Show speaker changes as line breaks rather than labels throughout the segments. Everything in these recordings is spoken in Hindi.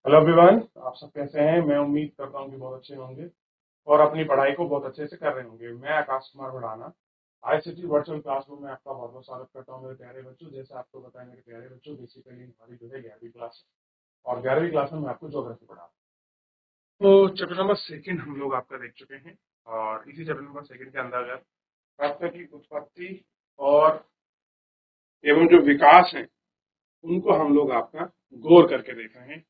हेलो एवरीवन, आप सब कैसे हैं? मैं उम्मीद करता हूं कि बहुत अच्छे होंगे और अपनी पढ़ाई को बहुत अच्छे से कर रहे होंगे। मैं Akash Kumar Bhadana ICT virtual classroom में आपका बहुत बहुत स्वागत करता हूं। मेरे प्यारे बच्चों, जैसे आपको बताया मेरे प्यारे बच्चों, बेसिकली हमारी जो है 11वीं क्लास है और 11वीं क्लास में मैं आपको ज्योग्राफी पढ़ा। तो चैप्टर नंबर सेकंड हम लोग आपका देख चुके हैं और इसी चैप्टर नंबर सेकंड के अंतर्गत तत्व की उत्पत्ति और एवं जो विकास है उनको हम लोग आपका गौर करके देख रहे हैं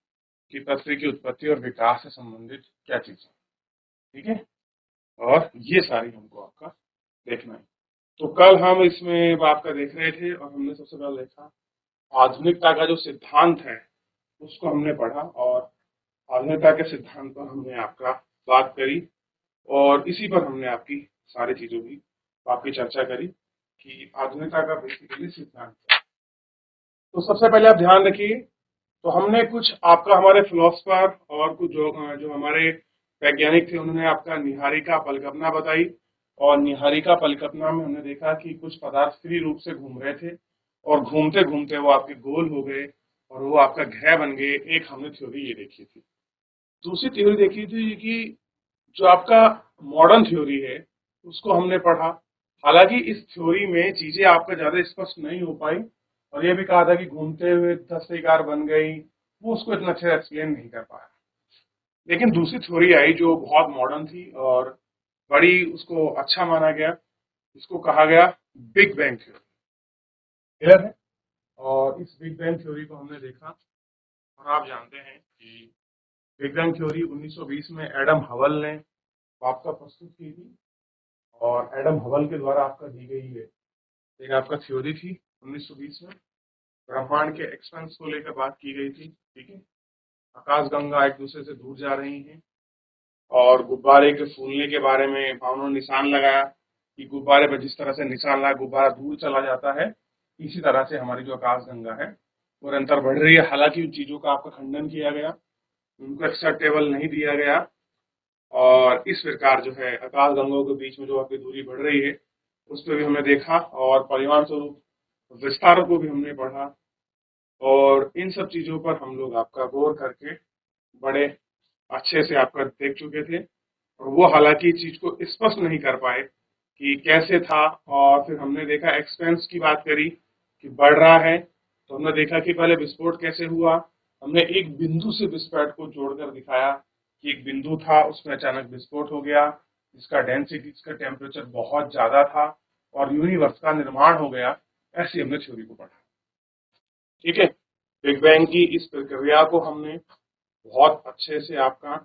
कि तत्व की उत्पत्ति और विकास से संबंधित क्या चीज है। ठीक है, और ये सारी हमको आपका देखना है। तो कल हम इसमें आपका देख रहे थे और हमने सबसे पहले देखा आधुनिकता का जो सिद्धांत है उसको हमने पढ़ा और आधुनिकता के सिद्धांत पर हमने आपका बात करी और इसी पर हमने आपकी सारी चीजों की आपकी चर्चा करी कि आधुनिकता का बेसिकली सिद्धांत क्या है। तो सबसे पहले आप ध्यान रखिए, तो हमने कुछ आपका हमारे फिलोसफर और कुछ जो हमारे वैज्ञानिक थे उन्होंने आपका निहारिका परिकल्पना बताई और निहारिका परिकल्पना में हमने देखा कि कुछ पदार्थ फ्री रूप से घूम रहे थे और घूमते घूमते वो आपके गोल हो गए और वो आपका ग्रह बन गए। एक हमने थ्योरी ये देखी थी। दूसरी थ्योरी देखी थी कि जो आपका मॉडर्न थ्योरी है उसको हमने पढ़ा। हालांकि इस थ्योरी में चीजें आपका ज्यादा स्पष्ट नहीं हो पाई और ये भी कहा था कि घूमते हुए 10 बन गई, वो उसको इतना अच्छा एक्सप्लेन नहीं कर पाया। लेकिन दूसरी थ्योरी आई जो बहुत मॉडर्न थी और बड़ी उसको अच्छा माना गया। इसको कहा गया बिग बैंग थ्योरी। क्लियर है? और इस बिग बैंग थ्योरी को हमने देखा और आप जानते हैं कि बिग बैंग थ्योरी 1920 में एडम हवल ने आपका प्रस्तुत की थी और एडम हवल के द्वारा आपका दी गई है एक आपका थ्योरी थी 1920 में। ब्रह्मांड के एक्सपेंस को लेकर बात की गई थी। ठीक है, आकाश गंगा एक दूसरे से दूर जा रही हैं और गुब्बारे के फूलने के बारे में उन्होंने निशान लगाया कि गुब्बारे पर जिस तरह से निशान लगा गुब्बारा दूर चला जाता है, इसी तरह से हमारी जो आकाश गंगा है वो निरंतर बढ़ रही है। हालांकि उन चीजों का आपका खंडन किया गया, उनको एक्सेप्टेबल नहीं दिया गया और इस प्रकार जो है आकाश गंगों के बीच में जो आपकी दूरी बढ़ रही है उस पर भी हमने देखा और परिमाण स्वरूप विस्तार को भी हमने पढ़ा और इन सब चीजों पर हम लोग आपका गौर करके बड़े अच्छे से आपका देख चुके थे और वो हालांकि इस चीज को स्पष्ट नहीं कर पाए कि कैसे था। और फिर हमने देखा एक्सपेंस की बात करी कि बढ़ रहा है, तो हमने देखा कि पहले विस्फोट कैसे हुआ। हमने एक बिंदु से विस्फोट को जोड़कर दिखाया कि एक बिंदु था उसमें अचानक विस्फोट हो गया जिसका डेंसिटी जिसका टेम्परेचर बहुत ज्यादा था और यूनिवर्स का निर्माण हो गया। ऐसी हमने थ्योरी को पढ़ा। ठीक है, बिग बैंग की इस प्रक्रिया को हमने बहुत अच्छे से आपका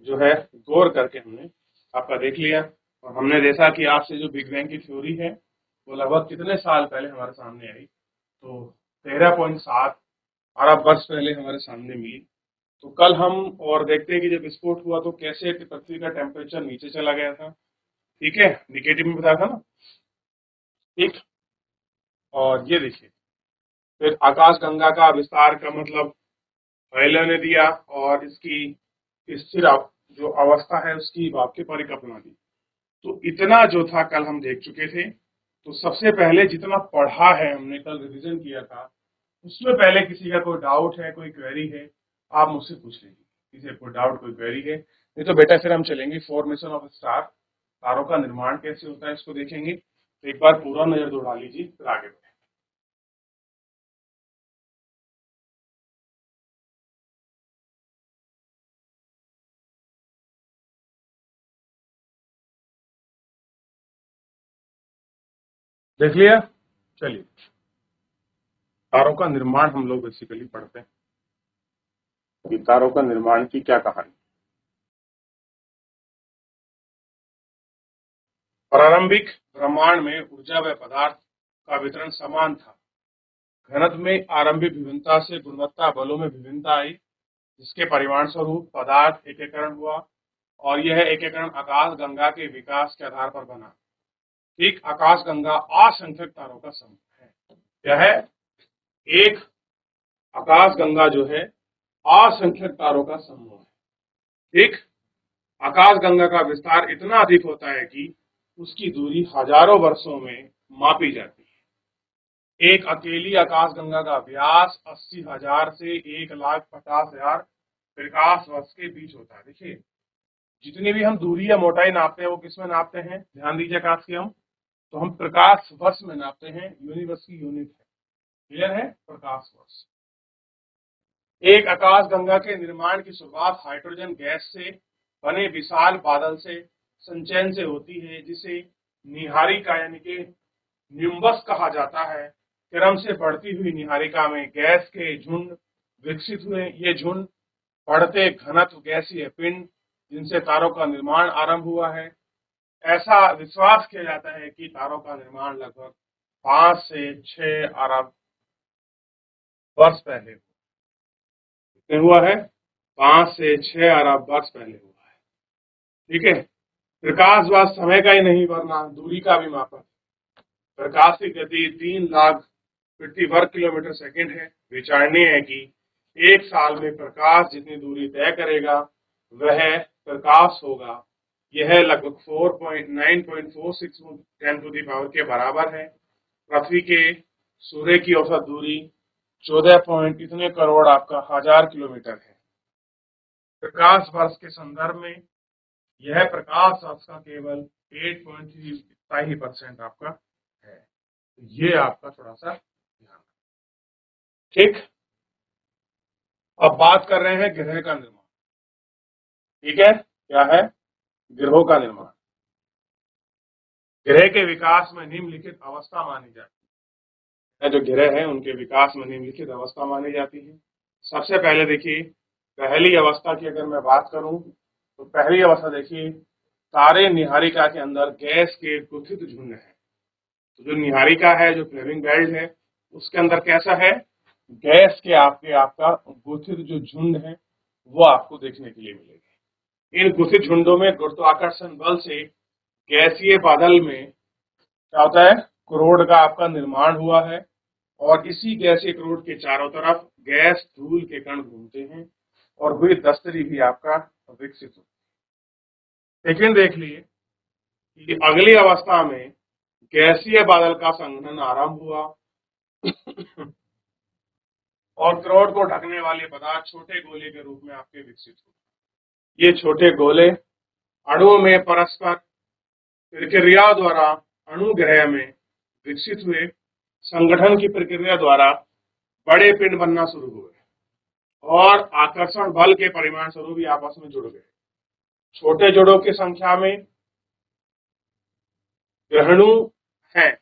जो है गौर करके हमने आपका देख लिया और हमने देखा कि आपसे जो बिग बैंग की थ्योरी है वो लगभग कितने साल पहले हमारे सामने आई, तो 13.7 अरब वर्ष पहले हमारे सामने मिली। तो कल हम और देखते हैं कि जब विस्फोट हुआ तो कैसे पृथ्वी का टेम्परेचर नीचे चला गया था। ठीक है, निगेटिव में बताया था ना। ठीक, और ये देखिए फिर आकाश गंगा का विस्तार का मतलब फैलने दिया और इसकी स्थिर जो अवस्था है उसकी आपकी परिकल्पना दी। तो इतना जो था कल हम देख चुके थे। तो सबसे पहले जितना पढ़ा है हमने कल रिवीजन किया था उसमें पहले किसी का कोई डाउट है, कोई क्वेरी है, आप मुझसे पूछ लीजिए। किसी कोई डाउट कोई क्वेरी है नहीं तो बेटा फिर हम चलेंगे फॉर्मेशन ऑफ स्टार, तारों का निर्माण कैसे होता है इसको देखेंगे। तो एक बार पूरा नजर दौड़ा लीजिए फिर आगे बढ़े। देख लिया? चलिए, तारों का निर्माण हम लोग बेसिकली पढ़ते हैं कि तारों का निर्माण की क्या कहानी। प्रारंभिक ब्रह्मांड में ऊर्जा व पदार्थ का वितरण समान था। घनत्व में आरंभिक विभिन्नता से गुणवत्ता बलों में विभिन्नता आई जिसके परिमाण स्वरूप पदार्थ एकीकरण हुआ और यह एकीकरण आकाश गंगा के विकास के आधार पर बना। ठीक, आकाश गंगा असंख्यक तारों का समूह है। क्या है? एक आकाश गंगा जो है असंख्यक तारों का समूह है। ठीक, आकाश गंगा का विस्तार इतना अधिक होता है कि उसकी दूरी हजारों वर्षों में मापी जाती है। एक अकेली आकाश गंगा का व्यास 80,000 से 1,50,000 प्रकाश वर्ष के बीच होता है। देखिए जितनी भी हम दूरी या मोटाई नापते हैं वो किस में नापते हैं, ध्यान दीजिए आकाश की हम, तो हम प्रकाश वर्ष में नापते हैं, यूनिवर्स की यूनिट है। क्लियर है, प्रकाश वर्ष। एक आकाश गंगा के निर्माण की शुरुआत हाइड्रोजन गैस से बने विशाल बादल से संचयन से होती है, जिसे निहारिका यानी कि निम्बस कहा जाता है। क्रम से बढ़ती हुई निहारिका में गैस के झुंड विकसित हुए। ये झुंड बढ़ते घनत्व गैसीय पिंड जिनसे तारों का निर्माण आरंभ हुआ है। ऐसा विश्वास किया जाता है कि तारों का निर्माण लगभग 5 से 6 अरब वर्ष पहले हुआ है। 5 से 6 अरब वर्ष पहले हुआ है। ठीक है, प्रकाश बस समय का ही नहीं वरना दूरी का भी मापक। प्रकाश की गति 3 लाख प्रति वर्ग किलोमीटर सेकंड है। विचारणीय है कि एक साल में प्रकाश जितनी दूरी तय करेगा वह प्रकाश होगा। यह लगभग 9.46 10 टू द पावर के बराबर है। पृथ्वी के सूर्य की औसत दूरी 14 पॉइंट इतने करोड़ आपका हजार किलोमीटर है। प्रकाश वर्ष के संदर्भ में यह प्रकाश वर्ष का केवल 8.3% आपका है। ये आपका थोड़ा सा ध्यान। ठीक, अब बात कर रहे हैं ग्रह का निर्माण। ठीक है, क्या है, ग्रहों का निर्माण। ग्रह के विकास में निम्नलिखित अवस्था मानी जाती है। जो ग्रह है उनके विकास में निम्नलिखित अवस्था मानी जाती है। सबसे पहले देखिए, पहली अवस्था की अगर मैं बात करूं तो पहली अवस्था देखिए, तारे निहारिका के अंदर गैस के गुथित झुंड है। तो जो निहारिका है, जो फ्लेमिंग बेल्ट है, उसके अंदर कैसा है, गैस के आपका गुथित जो झुंड है वो आपको देखने के लिए मिलेगा। इन गुथित झुंडों में गुरुत्वाकर्षण बल से गैसीय बादल में क्या होता है, करोड़ का आपका निर्माण हुआ है और इसी गैसीय करोड़ के चारों तरफ गैस धूल के कण घूमते हैं और हुई दस्तरी भी आपका विकसित होती है। लेकिन देख लिए कि अगली अवस्था में गैसीय बादल का संघनन आरंभ हुआ और करोड़ को ढकने वाले पदार्थ छोटे गोले के रूप में आपके विकसित हुए। ये छोटे गोले अणुओं में परस्पर प्रक्रिया द्वारा अणु ग्रह में विकसित हुए। संगठन की प्रक्रिया द्वारा बड़े पिंड बनना शुरू हुए और आकर्षण बल के परिमाण स्वरूप भी आपस में जुड़ गए। छोटे जोड़ों की संख्या में ग्रहणु हैं।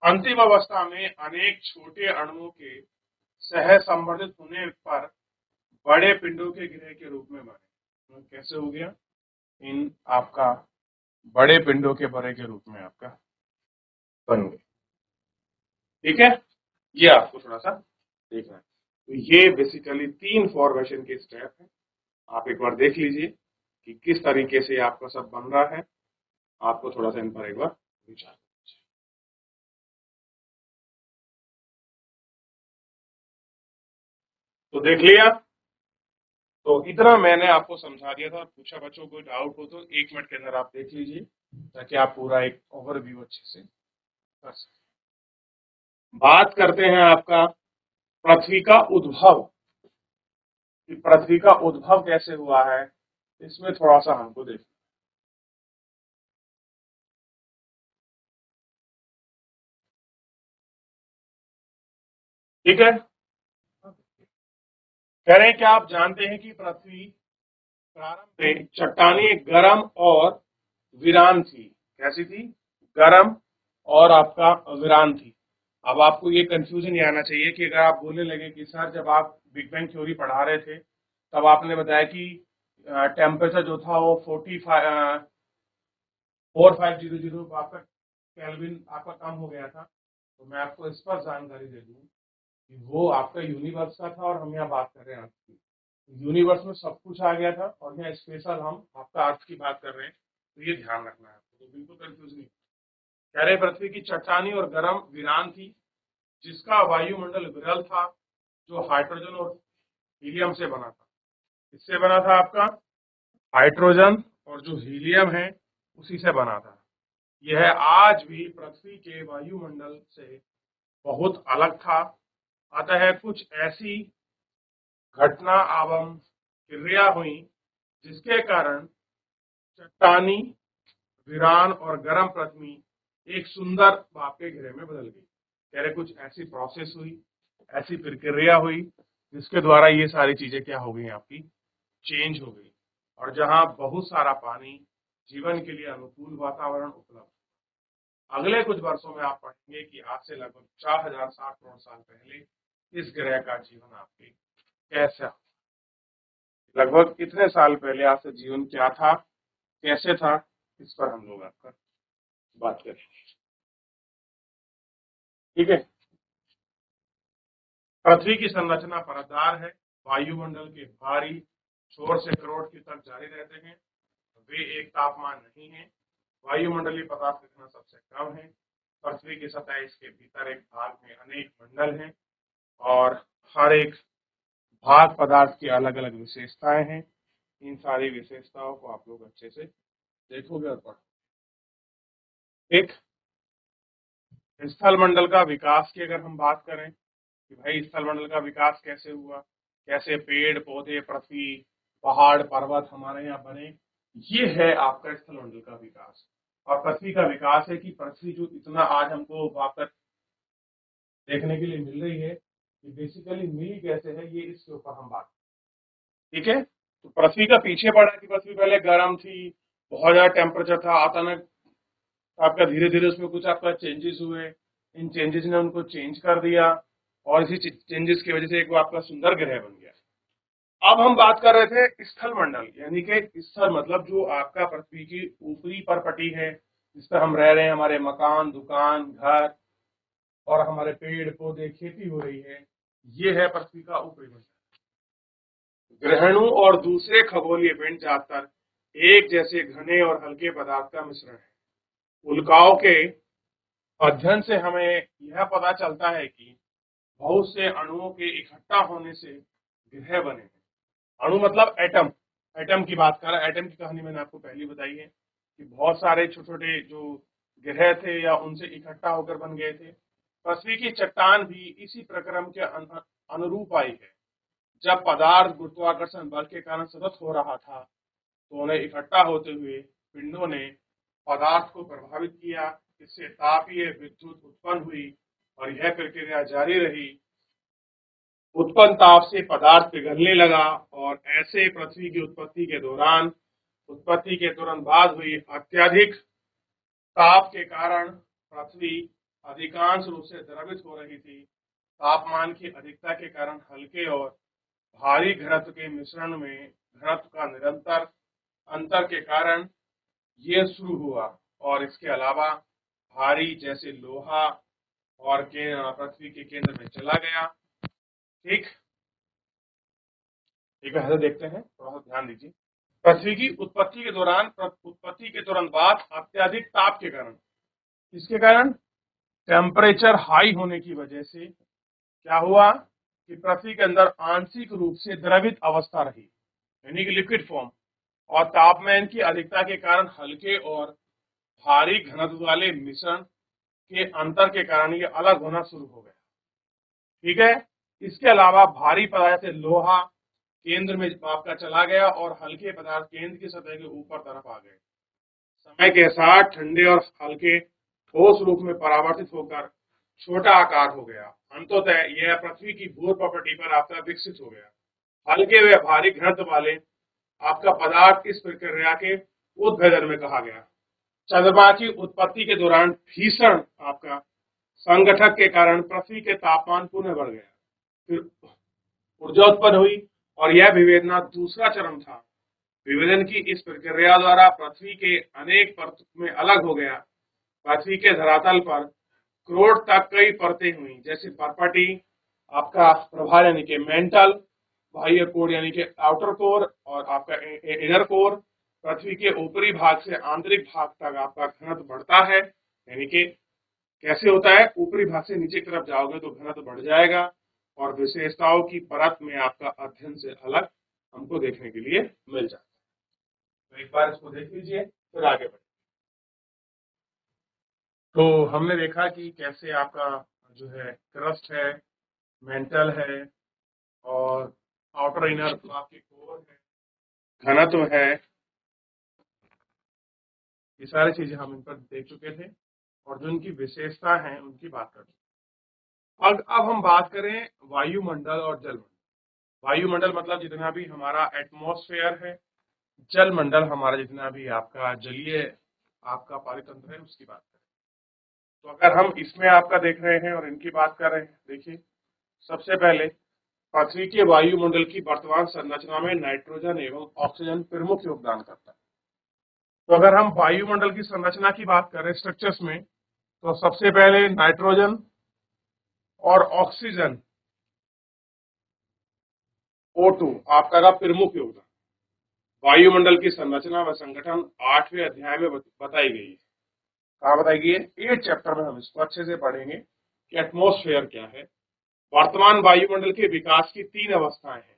अंतिम अवस्था में अनेक छोटे अणुओं के सह संवर्धित होने पर बड़े पिंडों के ग्रह के रूप में बने। तो कैसे हो गया, इन आपका बड़े पिंडों के बड़े के रूप में आपका बन गए। ठीक है, ये आपको थोड़ा सा देखना है। तो ये बेसिकली 3 फॉर्मेशन के स्टेप है। आप एक बार देख लीजिए कि किस तरीके से आपका सब बन रहा है। आपको थोड़ा सा इन पर एक बार विचार। तो देख लिया, तो इतना मैंने आपको समझा दिया था। पूछा बच्चों कोई डाउट हो तो 1 मिनट के अंदर आप देख लीजिए ताकि आप पूरा एक ओवरव्यू अच्छे से कर सकें। बात करते हैं आपका पृथ्वी का उद्भव, कि पृथ्वी का उद्भव कैसे हुआ है, इसमें थोड़ा सा हमको देखना। ठीक है, कह रहे हैं कि आप जानते हैं कि पृथ्वी प्रारंभ में चट्टानी गर्म और वीरान थी। कैसी थी, गर्म और आपका वीरान थी। अब आपको ये कंफ्यूजन ये आना चाहिए कि अगर आप बोलने लगे कि सर जब आप बिग बैंग थ्योरी पढ़ा रहे थे तब आपने बताया कि टेम्परेचर जो था वो 4500 आपका केल्विन आपका कम हो गया था। तो मैं आपको इस पर जानकारी दे दूं कि वो आपका यूनिवर्स का था और हम यहाँ बात कर रहे हैं अर्थ की। यूनिवर्स में सब कुछ आ गया था और यहाँ स्पेशल हम आपका अर्थ की बात कर रहे हैं। तो ये ध्यान रखना है आपको, तो बिल्कुल कंफ्यूज नहीं। कह रहे पृथ्वी की चट्टानी और गर्म वीरान थी जिसका वायुमंडल विरल था, जो हाइड्रोजन और हीलियम से बना था। इससे बना था आपका हाइड्रोजन और जो हीलियम है उसी से बना था। यह आज भी पृथ्वी के वायुमंडल से बहुत अलग था। अतः कुछ ऐसी घटना एवं क्रिया हुई जिसके कारण चट्टानी, वीरान और गर्म पृथ्वी एक सुंदर भाप के घेरे में बदल गई। कह रहे कुछ ऐसी प्रोसेस हुई, ऐसी प्रक्रिया हुई जिसके द्वारा ये सारी चीजें क्या हो गई आपकी, चेंज हो गई। और जहां बहुत सारा पानी, जीवन के लिए अनुकूल वातावरण उपलब्ध। अगले कुछ वर्षों में आप पढ़ेंगे कि आज से लगभग 4060 करोड़ साल पहले इस ग्रह का जीवन आपके कैसा, लगभग इतने साल पहले आज से जीवन क्या था, कैसे था, इस पर हम लोग आपका बात करेंगे। ठीक है। पृथ्वी की संरचना परतदार है। वायुमंडल के भारी छोर से करोड़ की तक जारी रहते हैं। वे एक तापमान नहीं है। वायुमंडलीय पदार्थ इतना सबसे कम है। पृथ्वी की सतह, इसके भीतर एक भाग में अनेक मंडल हैं और हर एक भाग पदार्थ की अलग अलग विशेषताएं हैं। इन सारी विशेषताओं को आप लोग अच्छे से देखोगे और पढ़ोगे। एक स्थल मंडल का विकास की अगर हम बात करें कि भाई स्थल मंडल का विकास कैसे हुआ, कैसे पेड़ पौधे, पृथ्वी, पहाड़, पर्वत हमारे यहाँ बने, ये है आपका स्थल मंडल का विकास। और पृथ्वी का विकास है कि पृथ्वी जो इतना आज हमको वापस देखने के लिए मिल रही है, ये बेसिकली मिली कैसे है, ये इसके ऊपर हम बात। ठीक है। तो पृथ्वी का पीछे पड़ा कि पृथ्वी पहले गर्म थी, बहुत ज्यादा टेम्परेचर था, अचानक आपका धीरे धीरे उसमें कुछ आपका चेंजेस हुए, इन चेंजेस ने उनको चेंज कर दिया और इसी चेंजेस की वजह से एक वो आपका सुंदर ग्रह बन गया। अब हम बात कर रहे थे स्थल मंडल, यानी कि स्थल मतलब जो आपका पृथ्वी की ऊपरी परपटी है, जिस पर हम रह रहे हैं, हमारे मकान, दुकान, घर और हमारे पेड़ पौधे, खेती हो रही है, ये है पृथ्वी का ऊपरी मंडल। ग्रहणों और दूसरे खगोलीय पिंड ज्यादातर एक जैसे घने और हल्के पदार्थ का मिश्रण है। उल्काओं के अध्ययन से हमें यह पता चलता है कि बहुत से अणुओं के इकट्ठा होने से ग्रह बने हैं। अणु मतलब एटम, एटम की बात कर रहा है। एटम की कहानी मैंने आपको पहले बताई है कि बहुत सारे छोटे छोटे जो ग्रह थे या उनसे इकट्ठा होकर बन गए थे। पृथ्वी की चट्टान भी इसी प्रक्रम के अनुरूप आई है। जब पदार्थ गुरुत्वाकर्षण बल के कारण सतत हो रहा था, तो उन्हें इकट्ठा होते हुए पिंडों ने पदार्थ को प्रभावित किया। इससे तापीय विद्युत उत्पन्न हुई और यह प्रक्रिया जारी रही। उत्पन्न ताप से पदार्थ पिघलने लगा और ऐसे पृथ्वी की उत्पत्ति के तुरंत बाद हुई अत्यधिक ताप के कारण पृथ्वी अधिकांश रूप से द्रवित हो रही थी। तापमान की अधिकता के कारण हल्के और भारी घनत्व के मिश्रण में घनत्व का निरंतर अंतर के कारण ये शुरू हुआ। और इसके अलावा भारी जैसे लोहा और पृथ्वी के केंद्र में चला गया। ठीक, एक ऐसे देखते हैं, थोड़ा सा ध्यान दीजिए। पृथ्वी की उत्पत्ति के तुरंत बाद अत्यधिक ताप के कारण, इसके कारण टेम्परेचर हाई होने की वजह से क्या हुआ कि पृथ्वी के अंदर आंशिक रूप से द्रवित अवस्था रही, यानी कि लिक्विड फॉर्म। और तापमान की अधिकता के कारण हल्के और भारी घनत्व वाले मिश्रण के अंतर के कारण ये अलग होना शुरू हो गया। ठीक है। इसके अलावा भारी पदार्थ जैसे लोहा केंद्र में आपका चला गया और हल्के पदार्थ केंद्र की सतह के ऊपर तरफ आ गए। समय के साथ ठंडे और हल्के ठोस रूप में परावर्तित होकर छोटा आकार हो गया। अंततः यह पृथ्वी की भूर प्रॉपर्टी पर आपका विकसित हो गया। हल्के व भारी घनत्व वाले आपका पदार्थ इस प्रक्रिया के उद्भेदन में कहा गया। चंद्रमा की उत्पत्ति के दौरान भीषण आपका संगठक के कारण पृथ्वी के तापमान पुनः बढ़ गया। फिर ऊर्जा उत्पन्न हुई और यह विभेदना दूसरा चरण था। विभेदन की इस प्रक्रिया द्वारा पृथ्वी के अनेक परतों में अलग हो गया। पृथ्वी के धरातल पर करोड़ तक कई परतें हुई, जैसे परपटी, आपका प्रभार यानी कि मेंटल, बाह्य कोर यानी कि आउटर कोर और आपका इनर कोर। पृथ्वी के ऊपरी भाग से आंतरिक भाग तक आपका घनत्व बढ़ता है, यानी कि कैसे होता है, ऊपरी भाग से नीचे की तरफ जाओगे तो घनत्व बढ़ जाएगा और विशेषताओं की परत में आपका अध्ययन से अलग हमको देखने के लिए मिल जाता है। तो एक बार इसको देख लीजिए, फिर आगे बढ़े। तो हमने देखा कि कैसे आपका जो है क्रस्ट है, मेंटल है और आउटर इनर आपके कोर है, घनत्व है, ये सारी चीजें हम इन पर देख चुके थे और जो इनकी विशेषता है उनकी बात कर चुके। अब हम बात करें वायुमंडल और जलमंडल। वायुमंडल मतलब जितना भी हमारा एटमॉस्फेयर है, जलमंडल हमारा जितना भी आपका जलीय आपका पारितंत्र है उसकी बात करें। तो अगर हम इसमें आपका देख रहे हैं और इनकी बात कर रहे हैं, देखिए सबसे पहले पृथ्वी के वायुमंडल की वर्तमान संरचना में नाइट्रोजन एवं ऑक्सीजन प्रमुख योगदान करता है। तो अगर हम वायुमंडल की संरचना की बात करें स्ट्रक्चर्स में, तो सबसे पहले नाइट्रोजन और ऑक्सीजन O2 आपका का प्रमुख योगदान। वायुमंडल की संरचना व संगठन 8वें अध्याय में बताई गई है। कहाँ बताई गई है? 8 चैप्टर में हम इसको अच्छे से पढ़ेंगे कि एटमॉस्फेयर क्या है। वर्तमान वायुमंडल के विकास की 3 अवस्थाएं हैं।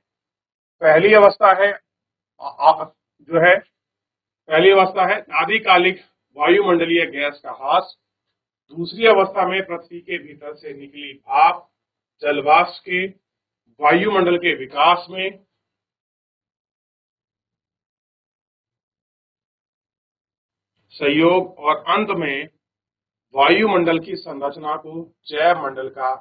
पहली अवस्था है आदिकालिक वायुमंडलीय गैस का ह्रास। दूसरी अवस्था में पृथ्वी के भीतर से निकली भाप जलवाष्प के वायुमंडल के विकास में सहयोग और अंत में वायुमंडल की संरचना को जैव मंडल का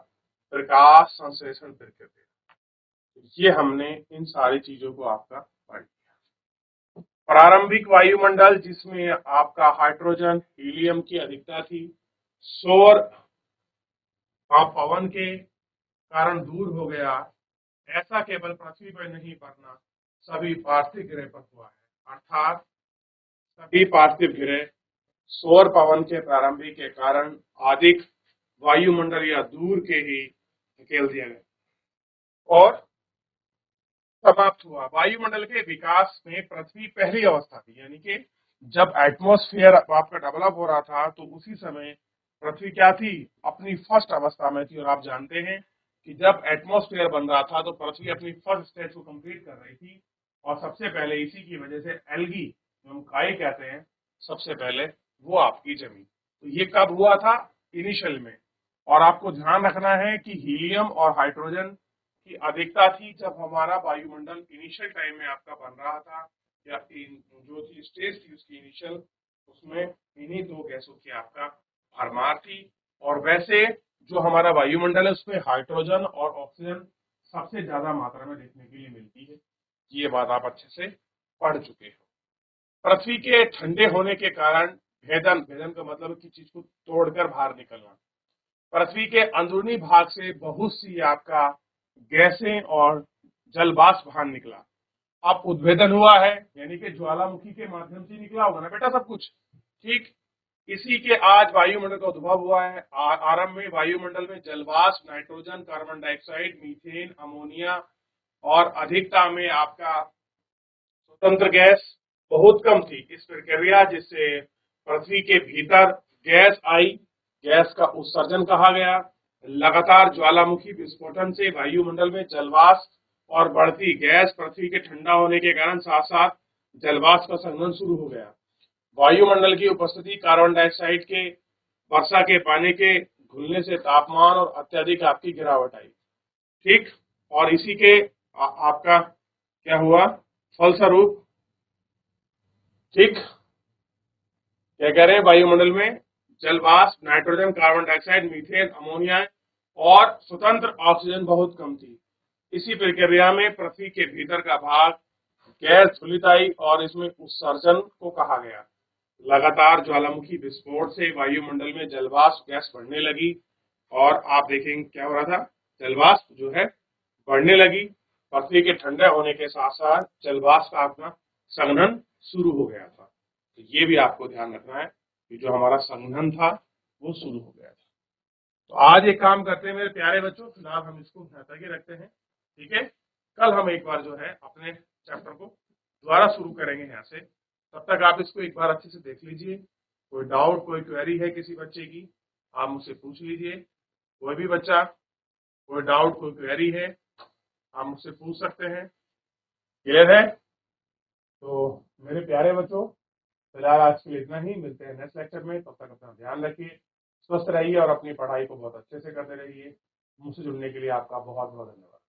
प्रकाश संश्लेषण प्रक्रिया। ये हमने इन सारी चीजों को आपका पढ़ लिया। प्रारंभिक वायुमंडल जिसमें आपका हाइड्रोजन हीलियम की अधिकता थी, सौर पवन के कारण दूर हो गया। ऐसा केवल पृथ्वी पर नहीं वरना सभी पार्थिव ग्रह पर हुआ है, अर्थात सभी पार्थिव ग्रह सौर पवन के प्रारंभिक के कारण अधिक वायुमंडल या दूर के ही धकेल दिया गया और समाप्त हुआ। वायुमंडल के विकास में पृथ्वी पहली अवस्था थी, यानी कि जब एटमॉस्फेयर आपका डेवलप हो रहा था तो उसी समय पृथ्वी क्या थी? अपनी फर्स्ट अवस्था में थी। और आप जानते हैं कि जब एटमॉस्फेयर बन रहा था तो पृथ्वी अपनी फर्स्ट स्टेज को कंप्लीट कर रही थी और सबसे पहले इसी की वजह से एल्गी, जो हम काई कहते हैं, सबसे पहले वो आपकी जमी। तो ये कब हुआ था? इनिशियल में। और आपको ध्यान रखना है कि हीलियम और हाइड्रोजन की अधिकता थी जब हमारा वायुमंडल इनिशियल टाइम में आपका बन रहा था, या जो थी स्टेज थी उसकी इनिशियल, उसमें इन्हीं 2 गैसों की आपका भरमार थी। और वैसे जो हमारा वायुमंडल है उसमें हाइड्रोजन और ऑक्सीजन सबसे ज्यादा मात्रा में देखने के लिए मिलती है। ये बात आप अच्छे से पढ़ चुके हो। पृथ्वी के ठंडे होने के कारण भेदन का मतलब किसी चीज को तोड़कर बाहर निकलना। पृथ्वी के अंदरूनी भाग से बहुत सी आपका गैसें और जलवाष्प बाहर निकला। अब उद्भेदन हुआ है, यानी कि ज्वालामुखी के माध्यम से निकला होगा ना बेटा सब कुछ, ठीक। इसी के आज वायुमंडल का उद्भव हुआ है। आरंभ में वायुमंडल में जलवाष्प, nitrogen, carbon dioxide, methane, ammonia और अधिकता में आपका स्वतंत्र गैस बहुत कम थी। इस प्रक्रिया जिससे पृथ्वी के भीतर गैस आई, गैस का उत्सर्जन कहा गया। लगातार ज्वालामुखी विस्फोटन से वायुमंडल में जलवाष्प और बढ़ती गैस पृथ्वी के ठंडा होने के कारण साथ साथ जलवाष्प का संघनन शुरू हो गया। वायुमंडल की उपस्थिति कार्बन डाइऑक्साइड के वर्षा के पानी के घुलने से तापमान और अत्यधिक आपकी गिरावट आई, ठीक। और इसी के आपका क्या हुआ फलस्वरूप, ठीक। क्या कह रहे हैं? वायुमंडल में जलवाष्प, nitrogen, carbon dioxide, methane, ammonia और स्वतंत्र ऑक्सीजन बहुत कम थी। इसी प्रक्रिया में पृथ्वी के भीतर का भाग गैस धुलित आई और इसमें उत्सर्जन को कहा गया। लगातार ज्वालामुखी विस्फोट से वायुमंडल में जलवाष्प गैस बढ़ने लगी और आप देखेंगे क्या हो रहा था, जलवाष्प जो है बढ़ने लगी। पृथ्वी के ठंडे होने के साथ साथ जलवाष्प का अपना संघनन शुरू हो गया था। तो ये भी आपको ध्यान रखना है कि जो हमारा संघनन था वो शुरू हो गया था। तो आज एक काम करते हैं मेरे प्यारे बच्चों, फिलहाल हम इसको यहाँ ही रखते हैं, ठीक है। कल हम एक बार जो है अपने चैप्टर को दोबारा शुरू करेंगे यहाँ से। तब तक आप इसको एक बार अच्छे से देख लीजिए। कोई डाउट, कोई क्वेरी है किसी बच्चे की, आप मुझसे पूछ लीजिए। कोई भी बच्चा कोई डाउट, कोई क्वेरी है, आप मुझसे पूछ सकते हैं। क्लियर है? तो मेरे प्यारे बच्चों, फिलहाल आज के लिए इतना ही। मिलते हैं नेक्स्ट लेक्चर में। तब तक अपना ध्यान रखिए, स्वस्थ रहिए और अपनी पढ़ाई को बहुत अच्छे से करते रहिए। मुझसे जुड़ने के लिए आपका बहुत बहुत धन्यवाद।